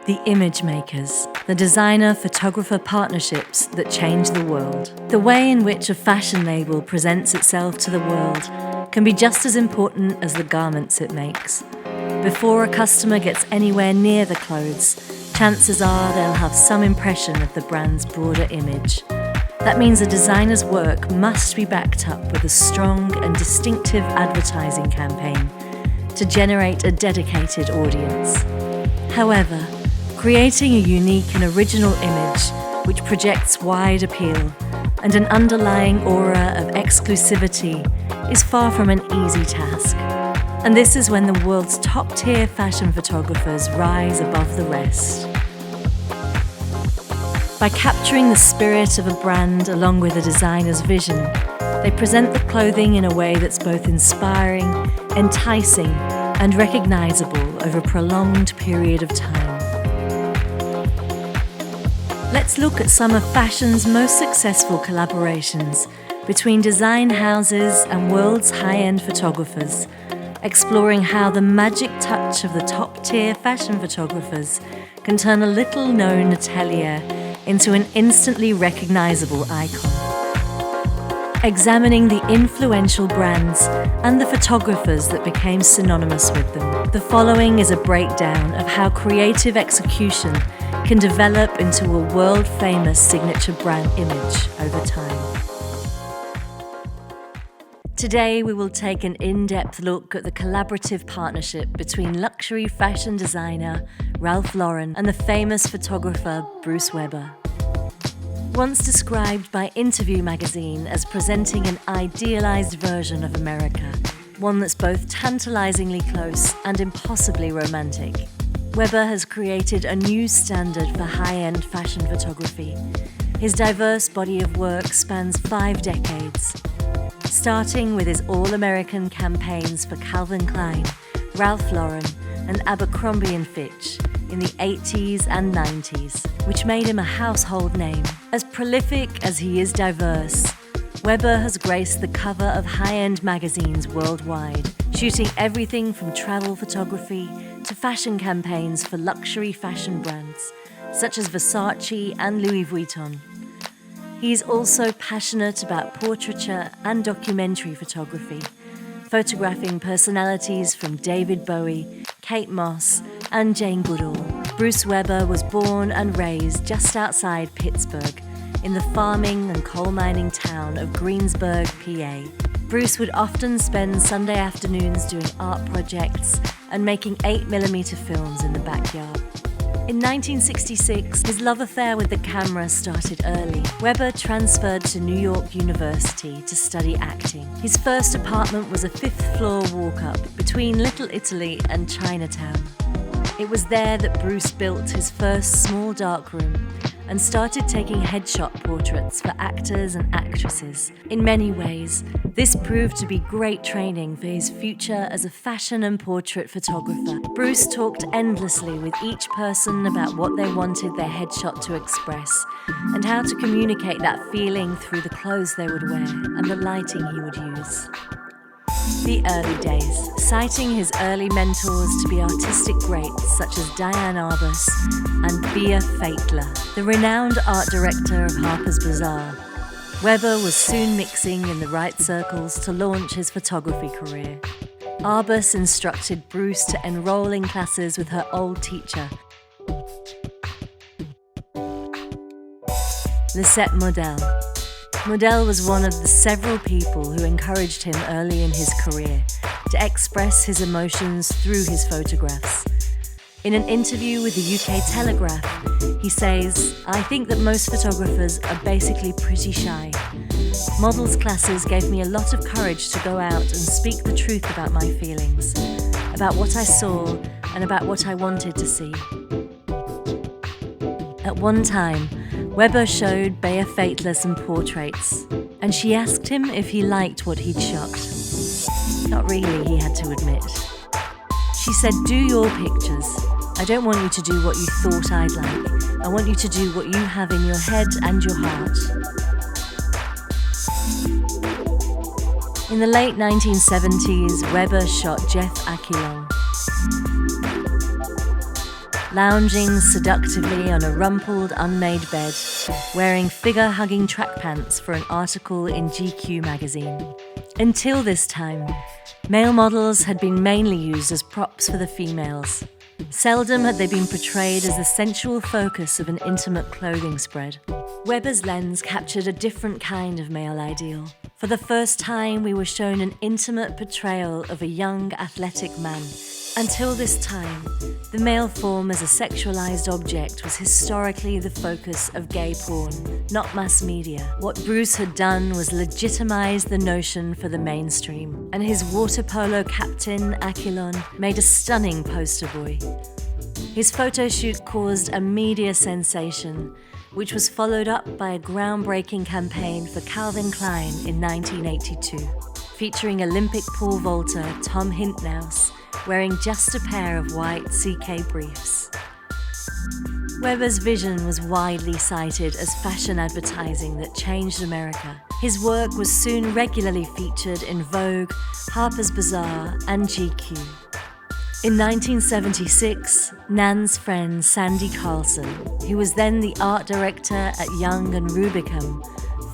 The image makers, the designer-photographer partnerships that change the world. The way in which a fashion label presents itself to the world can be just as important as the garments it makes. Before a customer gets anywhere near the clothes, chances are they'll have some impression of the brand's broader image. That means a designer's work must be backed up with a strong and distinctive advertising campaign to generate a dedicated audience. However, creating a unique and original image which projects wide appeal and an underlying aura of exclusivity is far from an easy task. And this is when the world's top-tier fashion photographers rise above the rest. By capturing the spirit of a brand along with a designer's vision, they present the clothing in a way that's both inspiring, enticing, and recognisable over a prolonged period of time. Let's look at some of fashion's most successful collaborations between design houses and world's high-end photographers, exploring how the magic touch of the top-tier fashion photographers can turn a little-known atelier into an instantly recognisable icon. Examining the influential brands and the photographers that became synonymous with them. The following is a breakdown of how creative execution can develop into a world-famous signature brand image over time. Today we will take an in-depth look at the collaborative partnership between luxury fashion designer Ralph Lauren and the famous photographer Bruce Weber. Once described by Interview magazine as presenting an idealized version of America, one that's both tantalizingly close and impossibly romantic, Weber has created a new standard for high-end fashion photography. His diverse body of work spans 5 decades. Starting with his all-American campaigns for Calvin Klein, Ralph Lauren, and Abercrombie & Fitch in the 80s and 90s, which made him a household name. As prolific as he is diverse, Weber has graced the cover of high-end magazines worldwide, shooting everything from travel photography to fashion campaigns for luxury fashion brands, such as Versace and Louis Vuitton. He is also passionate about portraiture and documentary photography, photographing personalities from David Bowie, Kate Moss, and Jane Goodall. Bruce Weber was born and raised just outside Pittsburgh, in the farming and coal mining town of Greensburg, PA. Bruce would often spend Sunday afternoons doing art projects and making 8mm films in the backyard. In 1966, his love affair with the camera started early. Weber transferred to New York University to study acting. His first apartment was a 5th-floor walk-up between Little Italy and Chinatown. It was there that Bruce built his first small darkroom and started taking headshot portraits for actors and actresses. In many ways, this proved to be great training for his future as a fashion and portrait photographer. Bruce talked endlessly with each person about what they wanted their headshot to express and how to communicate that feeling through the clothes they would wear and the lighting he would use. The early days, citing his early mentors to be artistic greats such as Diane Arbus and Bea Feitler, the renowned art director of Harper's Bazaar. Weber was soon mixing in the right circles to launch his photography career. Arbus instructed Bruce to enroll in classes with her old teacher, Lisette Model. Model was one of the several people who encouraged him early in his career to express his emotions through his photographs. In an interview with the UK Telegraph, he says, "I think that most photographers are basically pretty shy. Models classes gave me a lot of courage to go out and speak the truth about my feelings, about what I saw and about what I wanted to see." At one time, Weber showed Bea Feitler some portraits, and she asked him if he liked what he'd shot. Not really, he had to admit. She said, "Do your pictures. I don't want you to do what you thought I'd like. I want you to do what you have in your head and your heart." In the late 1970s, Weber shot Jeff Aquilon. lounging seductively on a rumpled, unmade bed, wearing figure-hugging track pants for an article in GQ magazine. Until this time, male models had been mainly used as props for the females. Seldom had they been portrayed as the sensual focus of an intimate clothing spread. Weber's lens captured a different kind of male ideal. For the first time, we were shown an intimate portrayal of a young, athletic man. Until this time, the male form as a sexualized object was historically the focus of gay porn, not mass media. What Bruce had done was legitimize the notion for the mainstream, and his water polo captain, Aquilon, made a stunning poster boy. His photo shoot caused a media sensation, which was followed up by a groundbreaking campaign for Calvin Klein in 1982, featuring Olympic pole vaulter Tom Hintnaus, wearing just a pair of white CK briefs. Weber's vision was widely cited as fashion advertising that changed America. His work was soon regularly featured in Vogue, Harper's Bazaar, and GQ. In 1976, Nan's friend Sandy Carlson, who was then the art director at Young & Rubicam,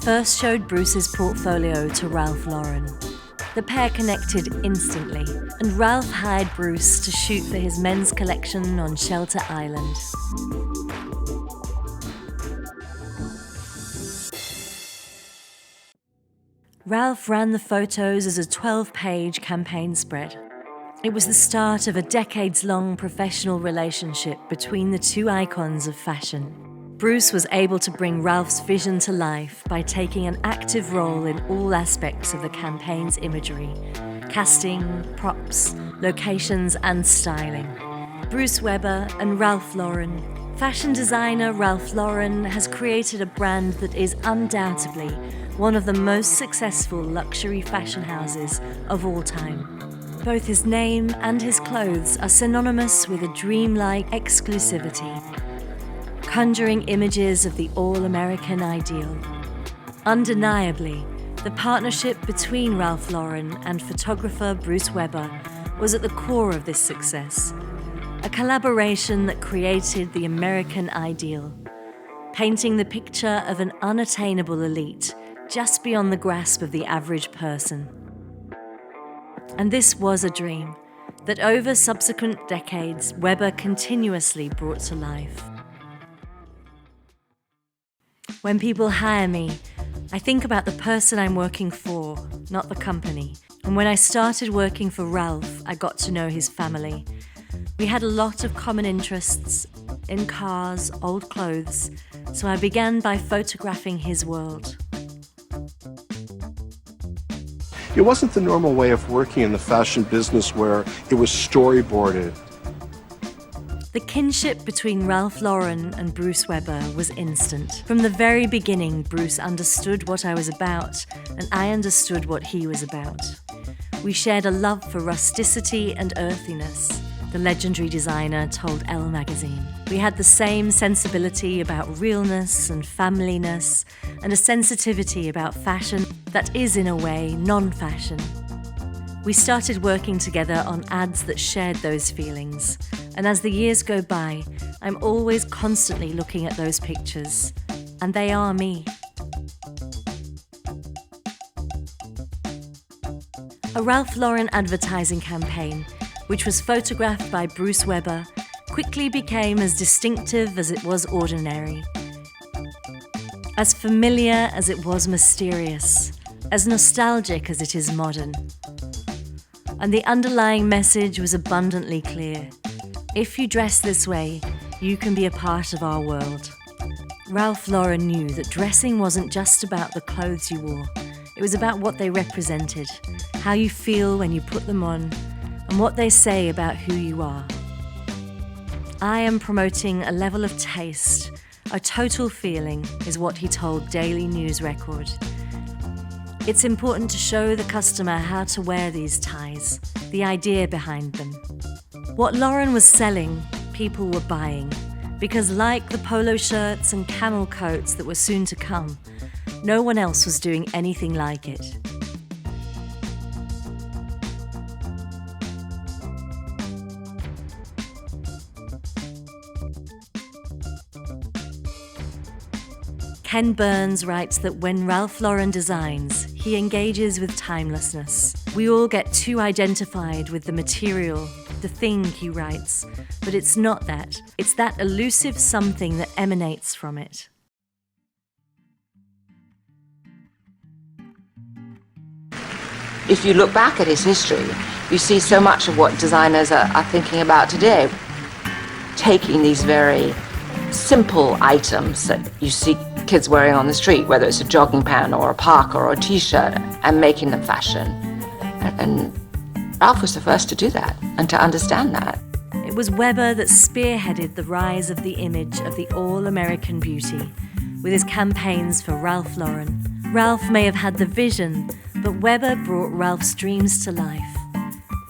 first showed Bruce's portfolio to Ralph Lauren. The pair connected instantly, and Ralph hired Bruce to shoot for his men's collection on Shelter Island. Ralph ran the photos as a 12-page campaign spread. It was the start of a decades-long professional relationship between the two icons of fashion. Bruce was able to bring Ralph's vision to life by taking an active role in all aspects of the campaign's imagery: casting, props, locations, and styling. Bruce Weber and Ralph Lauren. Fashion designer Ralph Lauren has created a brand that is undoubtedly one of the most successful luxury fashion houses of all time. Both his name and his clothes are synonymous with a dreamlike exclusivity, conjuring images of the all-American ideal. Undeniably, the partnership between Ralph Lauren and photographer Bruce Weber was at the core of this success, a collaboration that created the American ideal, painting the picture of an unattainable elite just beyond the grasp of the average person. And this was a dream that over subsequent decades, Weber continuously brought to life. When people hire me, I think about the person I'm working for, not the company. And when I started working for Ralph, I got to know his family. We had a lot of common interests in cars, old clothes, so I began by photographing his world. It wasn't the normal way of working in the fashion business where it was storyboarded. The kinship between Ralph Lauren and Bruce Weber was instant. From the very beginning, Bruce understood what I was about, and I understood what he was about. We shared a love for rusticity and earthiness, the legendary designer told Elle magazine. We had the same sensibility about realness and familyness, and a sensitivity about fashion that is, in a way, non-fashion. We started working together on ads that shared those feelings, and as the years go by, I'm always constantly looking at those pictures, and they are me. A Ralph Lauren advertising campaign, which was photographed by Bruce Weber, quickly became as distinctive as it was ordinary, as familiar as it was mysterious, as nostalgic as it is modern. And the underlying message was abundantly clear. If you dress this way, you can be a part of our world. Ralph Lauren knew that dressing wasn't just about the clothes you wore. It was about what they represented, how you feel when you put them on, and what they say about who you are. I am promoting a level of taste, a total feeling, is what he told Daily News Record. It's important to show the customer how to wear these ties, the idea behind them. What Lauren was selling, people were buying, because like the polo shirts and camel coats that were soon to come, no one else was doing anything like it. Ken Burns writes that when Ralph Lauren designs, he engages with timelessness. We all get too identified with the material, the thing, he writes, but it's not that. It's that elusive something that emanates from it. If you look back at his history, you see so much of what designers are thinking about today. Taking these very simple items that you see kids wearing on the street, whether it's a jogging pant or a parka or a t-shirt, and making them fashion. And Ralph was the first to do that and to understand that. It was Weber that spearheaded the rise of the image of the all-American beauty with his campaigns for Ralph Lauren. Ralph may have had the vision, but Weber brought Ralph's dreams to life.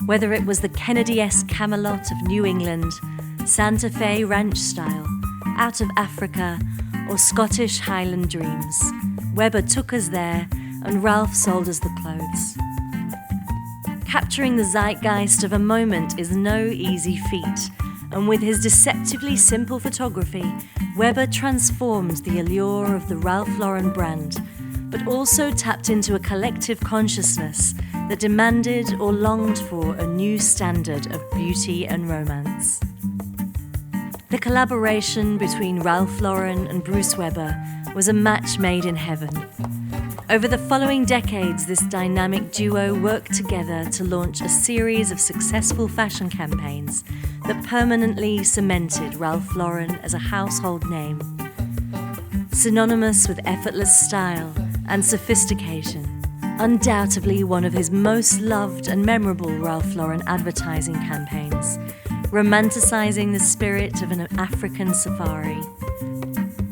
Whether it was the Kennedy-esque Camelot of New England, Santa Fe ranch style, out of Africa, or Scottish Highland dreams, Weber took us there and Ralph sold us the clothes. Capturing the zeitgeist of a moment is no easy feat, and with his deceptively simple photography, Weber transformed the allure of the Ralph Lauren brand, but also tapped into a collective consciousness that demanded or longed for a new standard of beauty and romance. The collaboration between Ralph Lauren and Bruce Weber was a match made in heaven. Over the following decades, this dynamic duo worked together to launch a series of successful fashion campaigns that permanently cemented Ralph Lauren as a household name. Synonymous with effortless style and sophistication, undoubtedly one of his most loved and memorable Ralph Lauren advertising campaigns, romanticizing the spirit of an African safari,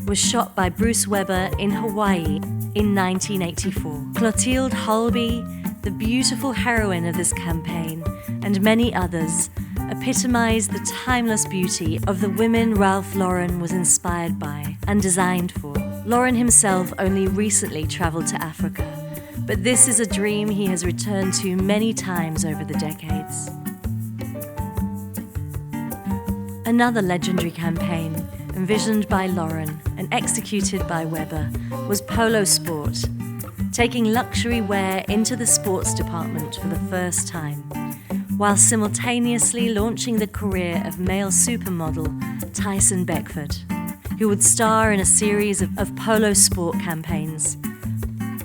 was shot by Bruce Weber in Hawaii in 1984. Clotilde Holby, the beautiful heroine of this campaign, and many others, epitomized the timeless beauty of the women Ralph Lauren was inspired by and designed for. Lauren himself only recently traveled to Africa, but this is a dream he has returned to many times over the decades. Another legendary campaign, envisioned by Lauren and executed by Weber, was Polo Sport, taking luxury wear into the sports department for the first time, while simultaneously launching the career of male supermodel Tyson Beckford, who would star in a series of Polo Sport campaigns,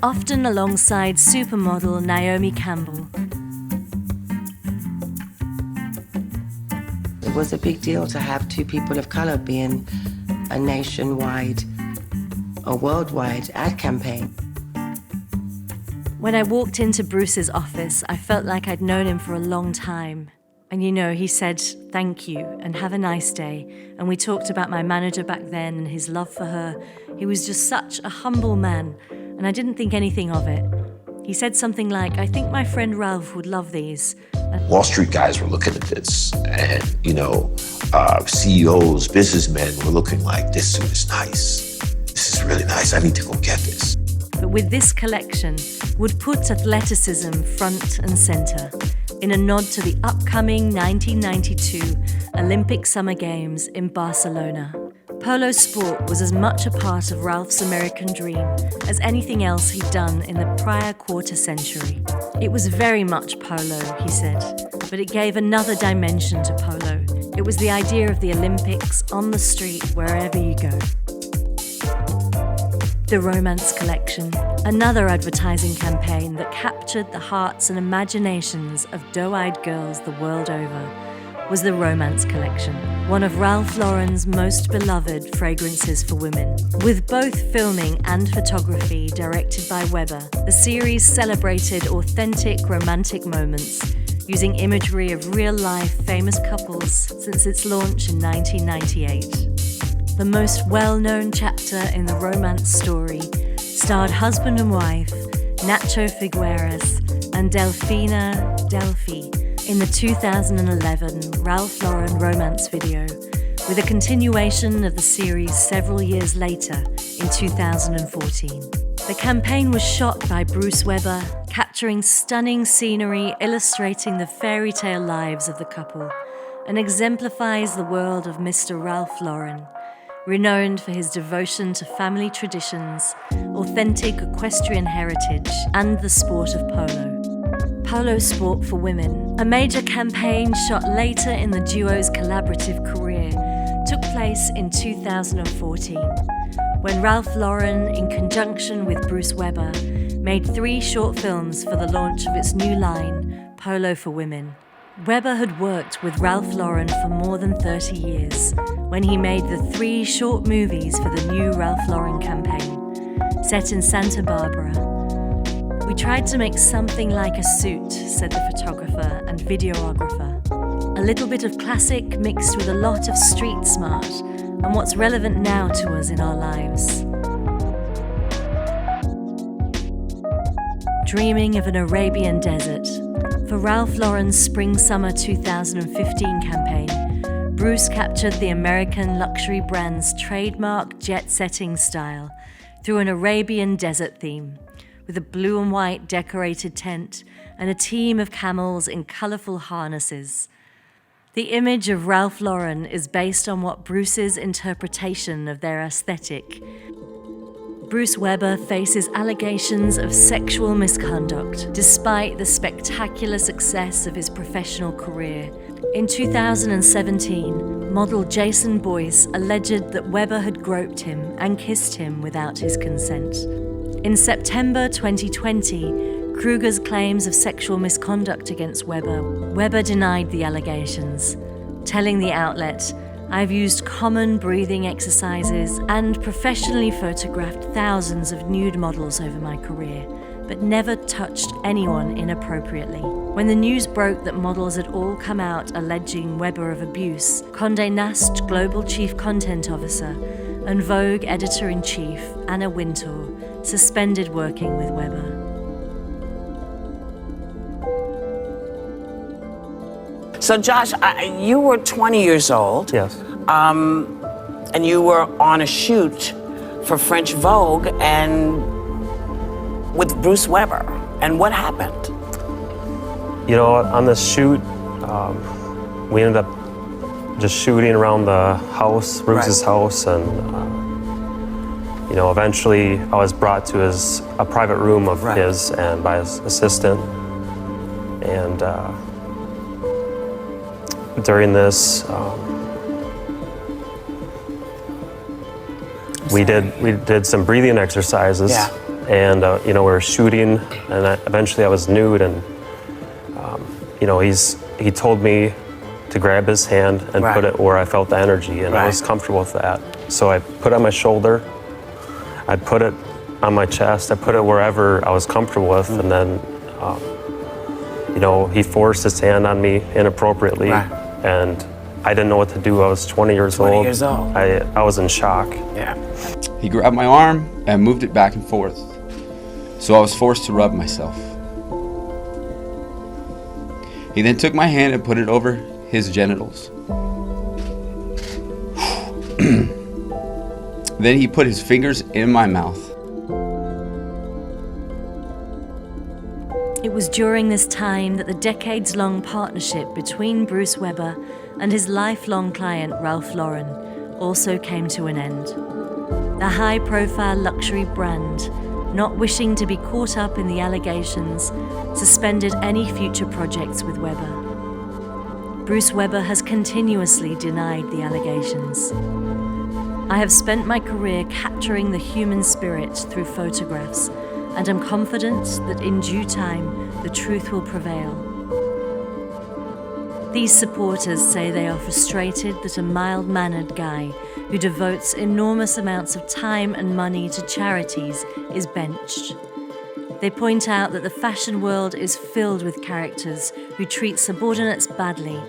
often alongside supermodel Naomi Campbell. It was a big deal to have two people of color be in a nationwide or worldwide ad campaign. When I walked into Bruce's office, I felt like I'd known him for a long time. And he said, "Thank you and have a nice day." And we talked about my manager back then and his love for her. He was just such a humble man, and I didn't think anything of it. He said something like, "I think my friend Ralph would love these." Wall Street guys were looking at this, and CEOs, businessmen were looking like, "This suit is nice. This is really nice. I need to go get this." But with this collection, would put athleticism front and center in a nod to the upcoming 1992 Olympic Summer Games in Barcelona. Polo Sport was as much a part of Ralph's American dream as anything else he'd done in the prior quarter century. It was very much polo, he said, but it gave another dimension to polo. It was the idea of the Olympics on the street wherever you go. The Romance Collection, another advertising campaign that captured the hearts and imaginations of doe-eyed girls the world over, was the Romance Collection, one of Ralph Lauren's most beloved fragrances for women. With both filming and photography directed by Weber, the series celebrated authentic romantic moments, using imagery of real-life famous couples since its launch in 1998. The most well-known chapter in the romance story starred husband and wife Nacho Figueras and Delfina Delphi in the 2011 Ralph Lauren romance video, with a continuation of the series several years later in 2014. The campaign was shot by Bruce Weber, capturing stunning scenery illustrating the fairy tale lives of the couple, and exemplifies the world of Mr. Ralph Lauren, renowned for his devotion to family traditions, authentic equestrian heritage, and the sport of polo. Polo Sport for Women, a major campaign shot later in the duo's collaborative career, took place in 2014, when Ralph Lauren, in conjunction with Bruce Weber, made 3 short films for the launch of its new line, Polo for Women. Weber had worked with Ralph Lauren for more than 30 years when he made the 3 short movies for the new Ralph Lauren campaign, set in Santa Barbara. "We tried to make something like a suit," said the photographer and videographer. "A little bit of classic mixed with a lot of street smart and what's relevant now to us in our lives." Dreaming of an Arabian desert. For Ralph Lauren's Spring-Summer 2015 campaign, Bruce captured the American luxury brand's trademark jet-setting style through an Arabian desert theme, with a blue and white decorated tent and a team of camels in colourful harnesses. The image of Ralph Lauren is based on what Bruce's interpretation of their aesthetic. Bruce Weber faces allegations of sexual misconduct despite the spectacular success of his professional career. In 2017, model Jason Boyce alleged that Weber had groped him and kissed him without his consent. In September 2020, Kruger's claims of sexual misconduct against Weber denied the allegations, telling the outlet, "I've used common breathing exercises and professionally photographed thousands of nude models over my career, but never touched anyone inappropriately." When the news broke that models had all come out alleging Weber of abuse, Condé Nast Global Chief Content Officer and Vogue Editor-in-Chief Anna Wintour suspended working with Weber. So Josh, you were 20 years old. Yes. And you were on a shoot for French Vogue and with Bruce Weber. And what happened? You know, on this shoot, we ended up just shooting around the house, Bruce's house, and you know, eventually I was brought to a private room of his and by his assistant, and during this, we did some breathing exercises, and you know, we were shooting, and eventually I was nude, and you know, he told me to grab his hand and put it where I felt the energy, and I was comfortable with that. So I put it on my shoulder, I put it on my chest, I put it wherever I was comfortable with, and then you know, he forced his hand on me inappropriately, and I didn't know what to do. I was 20 years old. I was in shock. Yeah. He grabbed my arm and moved it back and forth, so I was forced to rub myself. He then took my hand and put it over his genitals. Then he put his fingers in my mouth. It was during this time that the decades-long partnership between Bruce Weber and his lifelong client Ralph Lauren also came to an end. The high-profile luxury brand, not wishing to be caught up in the allegations, suspended any future projects with Weber. Bruce Weber has continuously denied the allegations. "I have spent my career capturing the human spirit through photographs, and am confident that in due time the truth will prevail." These supporters say they are frustrated that a mild-mannered guy who devotes enormous amounts of time and money to charities is benched. They point out that the fashion world is filled with characters who treat subordinates badly,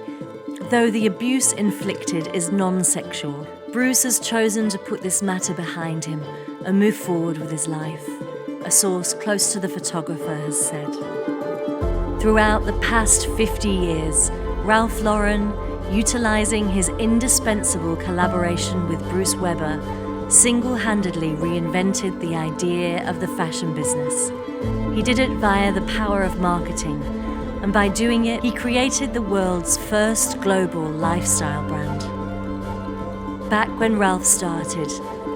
though the abuse inflicted is non-sexual. Bruce has chosen to put this matter behind him and move forward with his life, a source close to the photographer has said. Throughout the past 50 years, Ralph Lauren, utilizing his indispensable collaboration with Bruce Weber, single-handedly reinvented the idea of the fashion business. He did it via the power of marketing, and by doing it, he created the world's first global lifestyle brand. Back when Ralph started,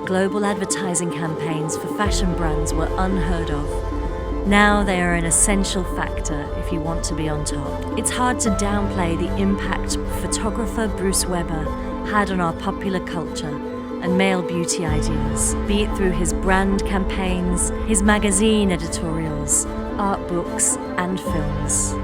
global advertising campaigns for fashion brands were unheard of. Now they are an essential factor if you want to be on top. It's hard to downplay the impact photographer Bruce Weber had on our popular culture and male beauty ideals, be it through his brand campaigns, his magazine editorials, art books, and films.